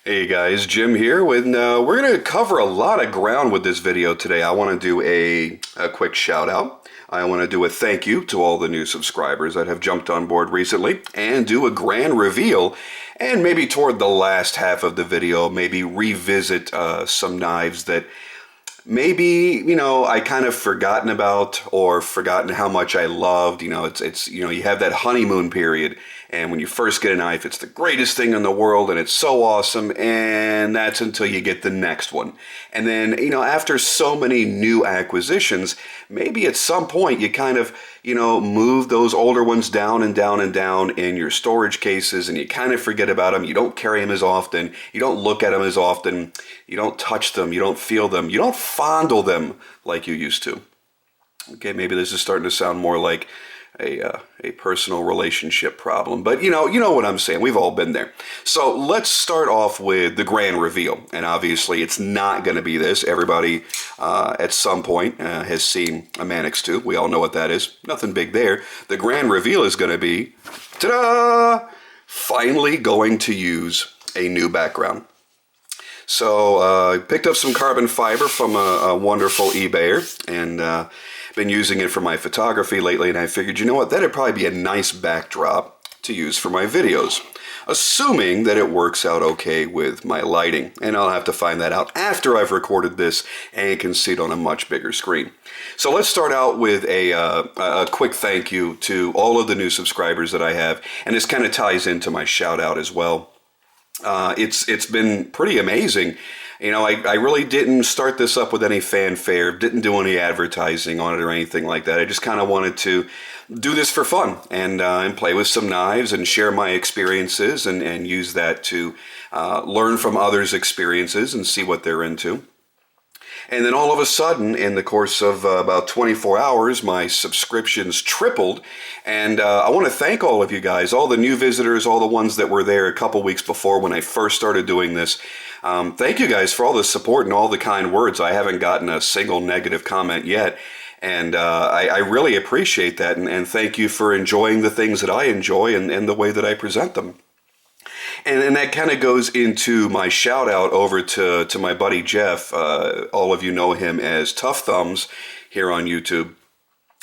Hey guys, Jim here with, we're going to cover a lot of ground with this video today. I want to do a quick shout out. I want to do a thank you to all the new subscribers that have jumped on board recently and do a grand reveal, and maybe toward the last half of the video, maybe revisit some knives that maybe, I kind of forgotten about or forgotten how much I loved. It's you have that honeymoon period, and when you first get a knife, it's the greatest thing in the world, and it's so awesome, and that's until you get the next one. And then, after so many new acquisitions, maybe at some point you kind of, move those older ones down and down and down in your storage cases, and you kind of forget about them. You don't carry them as often. You don't look at them as often. You don't touch them. You don't feel them. You don't fondle them like you used to. Okay, maybe this is starting to sound more like a personal relationship problem, but you know what I'm saying. We've all been there. So let's start off with the grand reveal, and obviously it's not going to be this. Everybody at some point has seen a Mannix Tube. We all know what that is. Nothing big there. The grand reveal is going to be, ta-da! Finally going to use a new background. So I picked up some carbon fiber from a wonderful eBayer, and been using it for my photography lately, and I figured, that'd probably be a nice backdrop to use for my videos, assuming that it works out okay with my lighting. And I'll have to find that out after I've recorded this and can see it on a much bigger screen. So let's start out with a quick thank you to all of the new subscribers that I have, and this kind of ties into my shout out as well. It's been pretty amazing. I really didn't start this up with any fanfare, didn't do any advertising on it or anything like that. I just kind of wanted to do this for fun and play with some knives and share my experiences and use that to learn from others' experiences and see what they're into. And then all of a sudden, in the course of about 24 hours, my subscriptions tripled. And I want to thank all of you guys, all the new visitors, all the ones that were there a couple weeks before when I first started doing this. Thank you guys for all the support and all the kind words. I haven't gotten a single negative comment yet. And I really appreciate that. And thank you for enjoying the things that I enjoy and the way that I present them. And that kind of goes into my shout out over to my buddy Jeff. All of you know him as Tough Thumbs here on YouTube,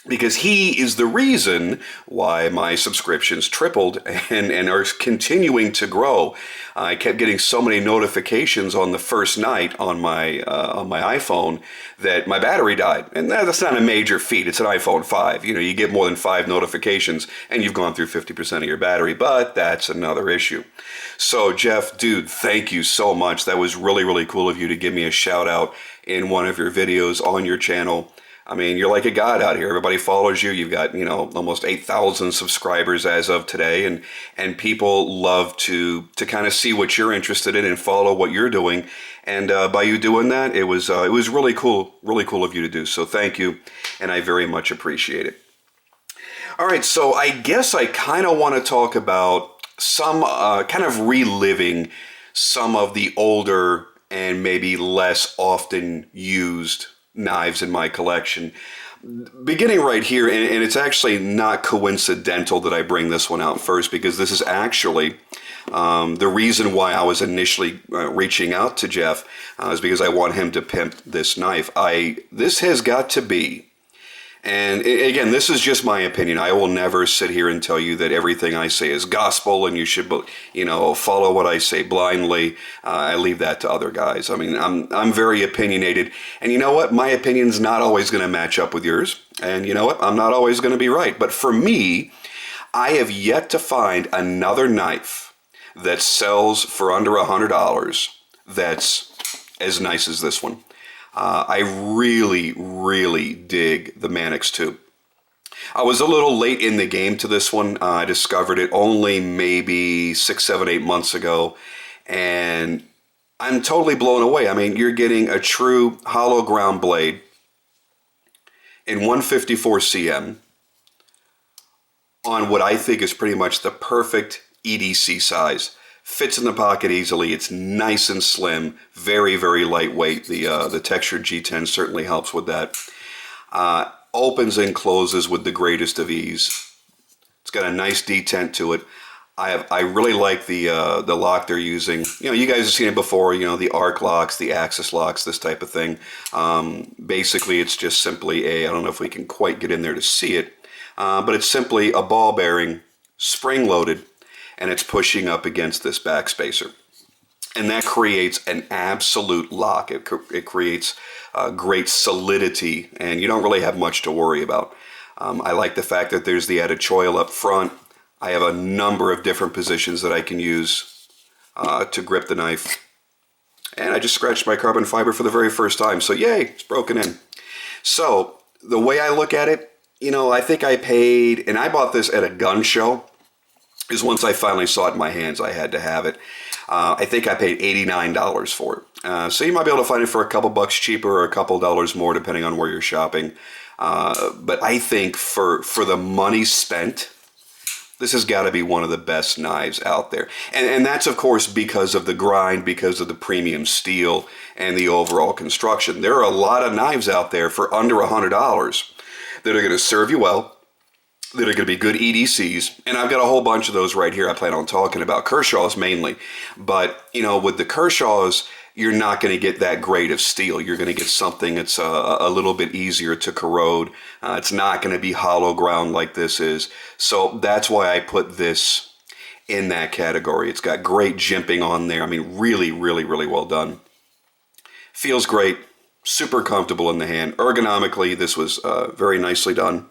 because he is the reason why my subscriptions tripled and are continuing to grow. I kept getting so many notifications on the first night on my iPhone that my battery died. And that's not a major feat. It's an iPhone 5. You get more than 5 notifications and you've gone through 50% of your battery, but that's another issue. So Jeff, dude, thank you so much. That was really, really cool of you to give me a shout out in one of your videos on your channel. I mean, you're like a god out here. Everybody follows you. You've got, almost 8,000 subscribers as of today, and people love to kind of see what you're interested in and follow what you're doing. And by you doing that, it was really cool of you to do. So thank you, and I very much appreciate it. All right, so I guess I kind of want to talk about some kind of reliving some of the older and maybe less often used knives in my collection. Beginning right here, and it's actually not coincidental that I bring this one out first, because this is actually the reason why I was initially reaching out to Jeff is because I want him to pimp this knife. This has got to be, and again, this is just my opinion. I will never sit here and tell you that everything I say is gospel and you should, follow what I say blindly. I leave that to other guys. I mean, I'm very opinionated, and you know what? My opinion's not always going to match up with yours, and you know what? I'm not always going to be right. But for me, I have yet to find another knife that sells for under $100 that's as nice as this one. I really, really dig the Mannix Tube. I was a little late in the game to this one. I discovered it only maybe 6, 7, 8 months ago, and I'm totally blown away. I mean, you're getting a true hollow ground blade in 154 cm on what I think is pretty much the perfect EDC size. Fits in the pocket easily. It's nice and slim, very, very lightweight. The textured G10 certainly helps with that. Opens and closes with the greatest of ease. It's got a nice detent to it. I really like the lock they're using. You know, you guys have seen it before. You know, the arc locks, the axis locks, this type of thing. Basically, it's just simply I don't know if we can quite get in there to see it, but it's simply a ball bearing, spring loaded, and it's pushing up against this back spacer. And that creates an absolute lock. It creates great solidity, and you don't really have much to worry about. I like the fact that there's the added choil up front. I have a number of different positions that I can use to grip the knife. And I just scratched my carbon fiber for the very first time, so yay, it's broken in. So the way I look at it, you know, I think I paid, and I bought this at a gun show, is once I finally saw it in my hands, I had to have it. I think I paid $89 for it. So you might be able to find it for a couple bucks cheaper or a couple dollars more depending on where you're shopping. But I think for the money spent, this has got to be one of the best knives out there. And that's, of course, because of the grind, because of the premium steel and the overall construction. There are a lot of knives out there for under $100 that are going to serve you well, that are going to be good EDCs, and I've got a whole bunch of those right here I plan on talking about. Kershaws mainly, but you know, with the Kershaws, you're not going to get that grade of steel. You're going to get something that's a little bit easier to corrode. It's not going to be hollow ground like this is, so that's why I put this in that category. It's got great jimping on there. I mean, really, really, really well done. Feels great, super comfortable in the hand. Ergonomically, this was very nicely done.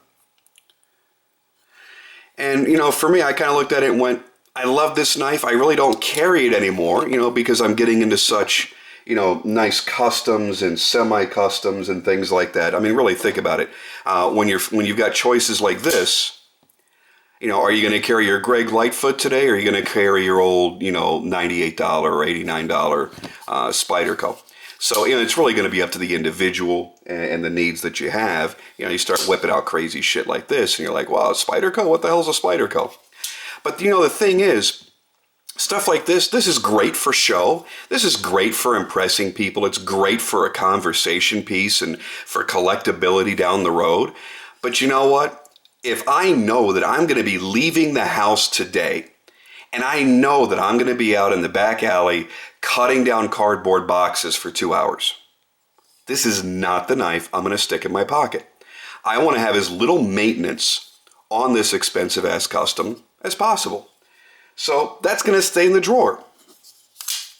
And, you know, for me, I kind of looked at it and went, I love this knife. I really don't carry it anymore, you know, because I'm getting into such, you know, nice customs and semi-customs and things like that. I mean, really think about it. When you've got choices like this, you know, are you going to carry your Greg Lightfoot today, or are you going to carry your old, you know, $98 or $89 Spyderco? So, you know, it's really going to be up to the individual and the needs that you have. You know, you start whipping out crazy shit like this, and you're like, wow, Spyderco? What the hell's a Spyderco? But, you know, the thing is, stuff like this is great for show. This is great for impressing people. It's great for a conversation piece and for collectability down the road. But you know what? If I know that I'm going to be leaving the house today, and I know that I'm going to be out in the back alley cutting down cardboard boxes for 2 hours, this is not the knife I'm going to stick in my pocket. I want to have as little maintenance on this expensive ass custom as possible. So that's going to stay in the drawer.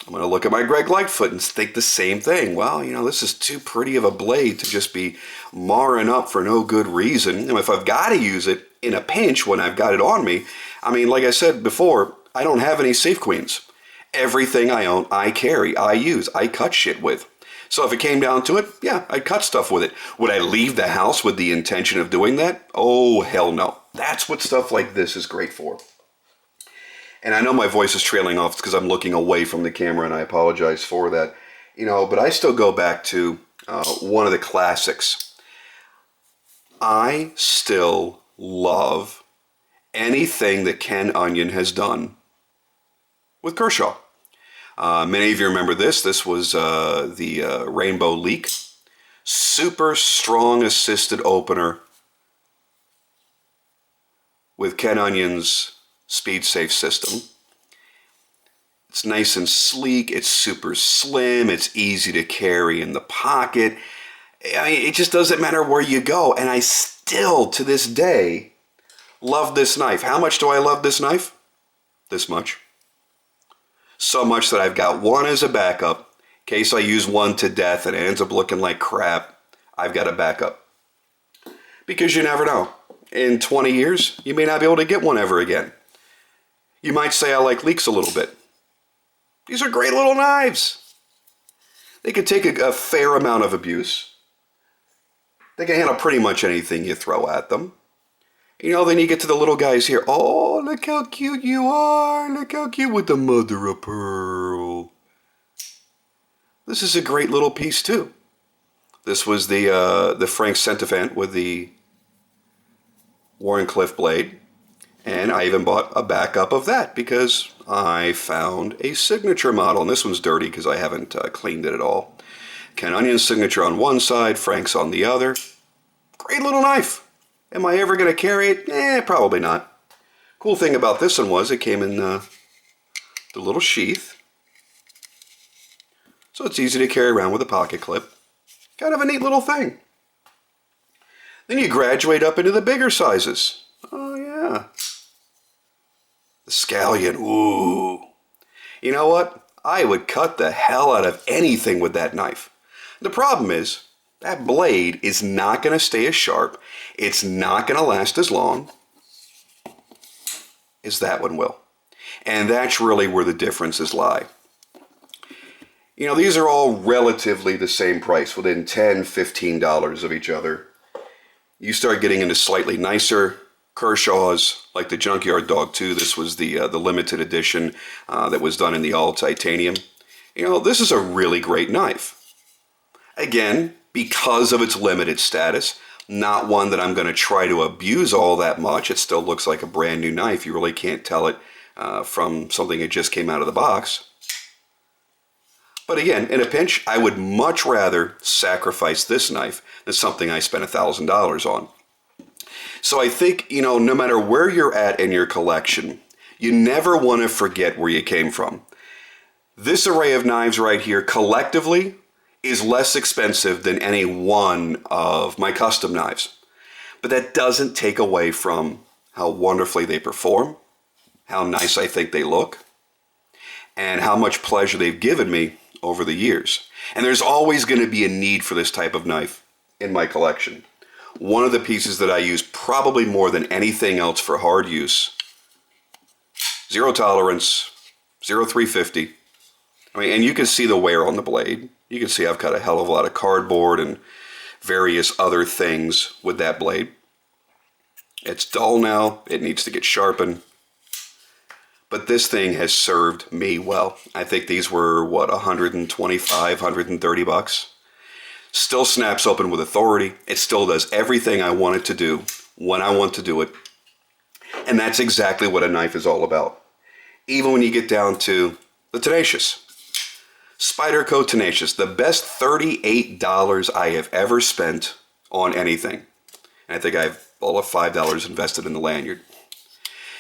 I'm going to look at my Greg Lightfoot and think the same thing. Well, you know, this is too pretty of a blade to just be marring up for no good reason. And if I've got to use it in a pinch when I've got it on me, I mean, like I said before, I don't have any safe queens. Everything I own, I carry, I use, I cut shit with. So if it came down to it, yeah, I'd cut stuff with it. Would I leave the house with the intention of doing that? Oh, hell no. That's what stuff like this is great for. And I know my voice is trailing off because I'm looking away from the camera, and I apologize for that. You know, but I still go back to one of the classics. I still love anything that Ken Onion has done with Kershaw. Many of you remember this. This was the Rainbow Leak. Super strong assisted opener with Ken Onion's Speed Safe system. It's nice and sleek. It's super slim. It's easy to carry in the pocket. I mean, it just doesn't matter where you go. And I still, to this day, love this knife. How much do I love this knife? This much. So much that I've got one as a backup. In case I use one to death and it ends up looking like crap, I've got a backup. Because you never know. In 20 years, you may not be able to get one ever again. You might say I like leaks a little bit. These are great little knives. They can take a fair amount of abuse. They can handle pretty much anything you throw at them. You know, then you get to the little guys here. Oh, look how cute you are. Look how cute with the mother of pearl. This is a great little piece too. This was the Frank Centifant with the Warncliffe blade. And I even bought a backup of that because I found a signature model. And this one's dirty because I haven't cleaned it at all. Ken Onion's signature on one side, Frank's on the other. Great little knife. Am I ever going to carry it? Probably not. Of Cool thing about this one was it came in the little sheath. So it's easy to carry around with a pocket clip. Kind of a neat little thing. Then you graduate up into the bigger sizes. Oh yeah. The scallion, ooh. You know what? I would cut the hell out of anything with that knife. The problem is, that blade is not going to stay as sharp. It's not going to last as long as that one will. And that's really where the differences lie. You know, these are all relatively the same price, within $10, $15 of each other. You start getting into slightly nicer Kershaws, like the Junkyard Dog 2. This was the limited edition that was done in the all titanium. You know, this is a really great knife. Again, because of its limited status, not one that I'm going to try to abuse all that much. It still looks like a brand new knife. You really can't tell it from something that just came out of the box. But again, in a pinch, I would much rather sacrifice this knife than something I spent $1,000 on. So I think, you know, no matter where you're at in your collection, you never want to forget where you came from. This array of knives right here, collectively, is less expensive than any one of my custom knives. But that doesn't take away from how wonderfully they perform, how nice I think they look, and how much pleasure they've given me over the years. And there's always going to be a need for this type of knife in my collection. One of the pieces that I use probably more than anything else for hard use, zero tolerance, 0350. I mean, and you can see the wear on the blade. You can see I've got a hell of a lot of cardboard and various other things with that blade. It's dull now. It needs to get sharpened. But this thing has served me well. I think these were, what, 125, 130 bucks. Still snaps open with authority. It still does everything I want it to do when I want to do it. And that's exactly what a knife is all about. Even when you get down to the Tenacious. Spyderco Tenacious, the best $38 I have ever spent on anything. And I think I have all of $5 invested in the lanyard.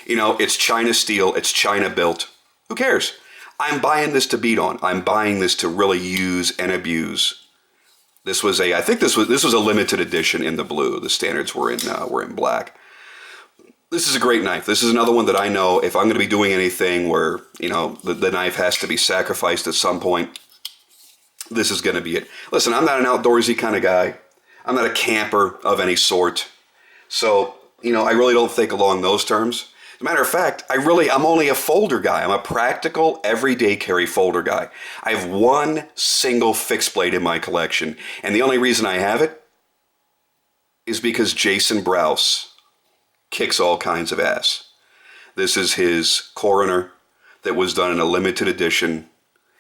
You know, it's China steel, it's China built. Who cares? I'm buying this to beat on. I'm buying this to really use and abuse. This was I think this was a limited edition in the blue. The standards were in black. This is a great knife. This is another one that I know if I'm going to be doing anything where, you know, the knife has to be sacrificed at some point, this is going to be it. Listen, I'm not an outdoorsy kind of guy. I'm not a camper of any sort. So, you know, I really don't think along those terms. As a matter of fact, I'm only a folder guy. I'm a practical, everyday carry folder guy. I have one single fixed blade in my collection, and the only reason I have it is because Jason Browse kicks all kinds of ass. This is his Coroner that was done in a limited edition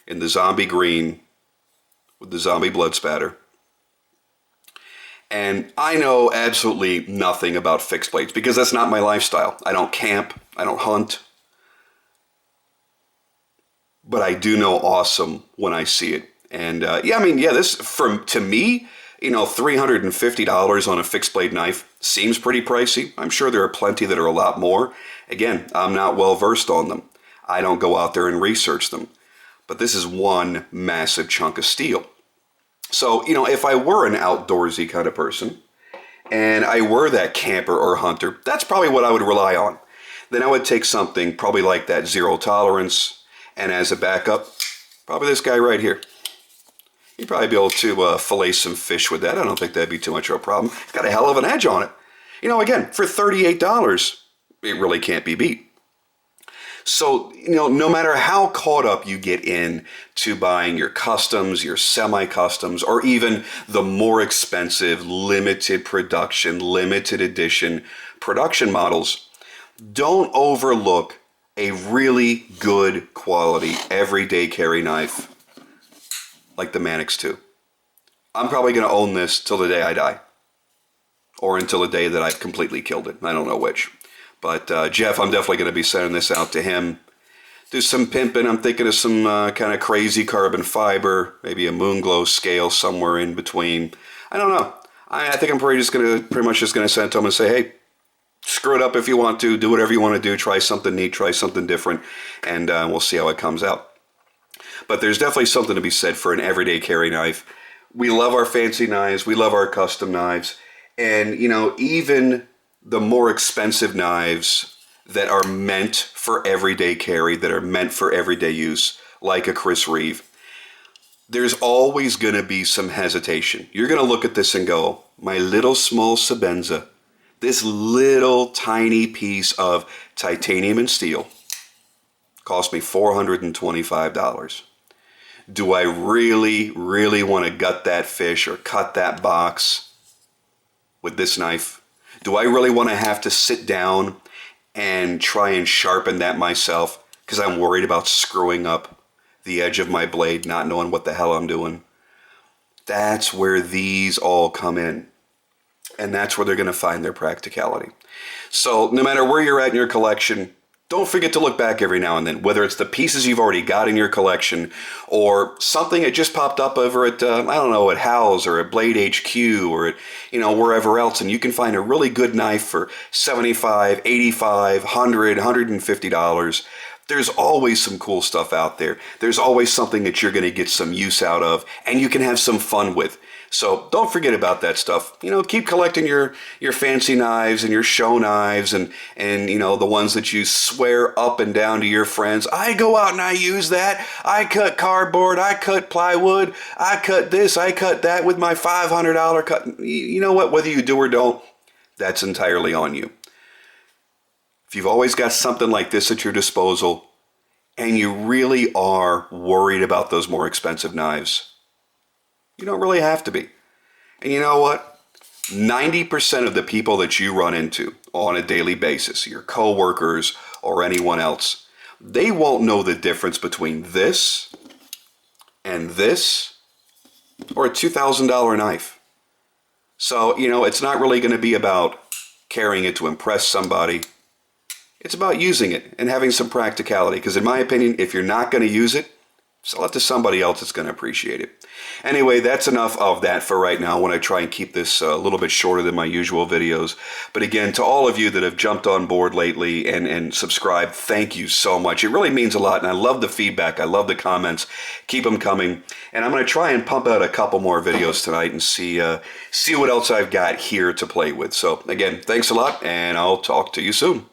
in the zombie green with the zombie blood spatter. And I know absolutely nothing about fixed blades because that's not my lifestyle. I don't camp. I don't hunt. But I do know awesome when I see it. And this, to me, you know, $350 on a fixed blade knife seems pretty pricey. I'm sure there are plenty that are a lot more. Again, I'm not well versed on them. I don't go out there and research them. But this is one massive chunk of steel. So, you know, if I were an outdoorsy kind of person, and I were that camper or hunter, that's probably what I would rely on. Then I would take something probably like that zero tolerance, and as a backup, probably this guy right here. You'd probably be able to fillet some fish with that. I don't think that'd be too much of a problem. It's got a hell of an edge on it. You know, again, for $38, it really can't be beat. So, you know, no matter how caught up you get in to buying your customs, your semi-customs, or even the more expensive limited production, limited edition production models, don't overlook a really good quality everyday carry knife like the Mannix Tube. I'm probably going to own this till the day I die. Or until the day that I've completely killed it. I don't know which. But Jeff, I'm definitely going to be sending this out to him. Do some pimping. I'm thinking of some kind of crazy carbon fiber, maybe a moon glow scale somewhere in between. I don't know. I think I'm pretty much just going to send it to him and say, hey, Screw it up if you want to. Do whatever you want to do. Try something neat. Try something different. And we'll see how it comes out. But there's definitely something to be said for an everyday carry knife. We love our fancy knives. We love our custom knives. And, you know, even the more expensive knives that are meant for everyday carry, that are meant for everyday use, like a Chris Reeve, there's always going to be some hesitation. You're going to look at this and go, my little small Sebenza, this little tiny piece of titanium and steel cost me $425. Do I really, really want to gut that fish or cut that box with this knife? Do I really want to have to sit down and try and sharpen that myself because I'm worried about screwing up the edge of my blade, not knowing what the hell I'm doing? That's where these all come in. And that's where they're going to find their practicality. So no matter where you're at in your collection, don't forget to look back every now and then, whether it's the pieces you've already got in your collection or something that just popped up over at, I don't know, at Hal's or at Blade HQ or at, you know, wherever else. And you can find a really good knife for $75, $85, $100, $150. There's always some cool stuff out there. There's always something that you're going to get some use out of and you can have some fun with. So don't forget about that stuff. You know, keep collecting your fancy knives and your show knives and you know, the ones that you swear up and down to your friends. I go out and I use that. I cut cardboard. I cut plywood. I cut this. I cut that with my $500 cut. You know what? Whether you do or don't, that's entirely on you. If you've always got something like this at your disposal and you really are worried about those more expensive knives, you don't really have to be. And you know what? 90% of the people that you run into on a daily basis, your coworkers or anyone else, they won't know the difference between this and this or a $2,000 knife. So, you know, it's not really going to be about carrying it to impress somebody. It's about using it and having some practicality. Because in my opinion, if you're not going to use it, sell it to somebody else that's going to appreciate it. Anyway, that's enough of that for right now. I want to try and keep this a little bit shorter than my usual videos. But again, to all of you that have jumped on board lately and subscribed, thank you so much. It really means a lot, and I love the feedback. I love the comments. Keep them coming. And I'm going to try and pump out a couple more videos tonight and see what else I've got here to play with. So again, thanks a lot, and I'll talk to you soon.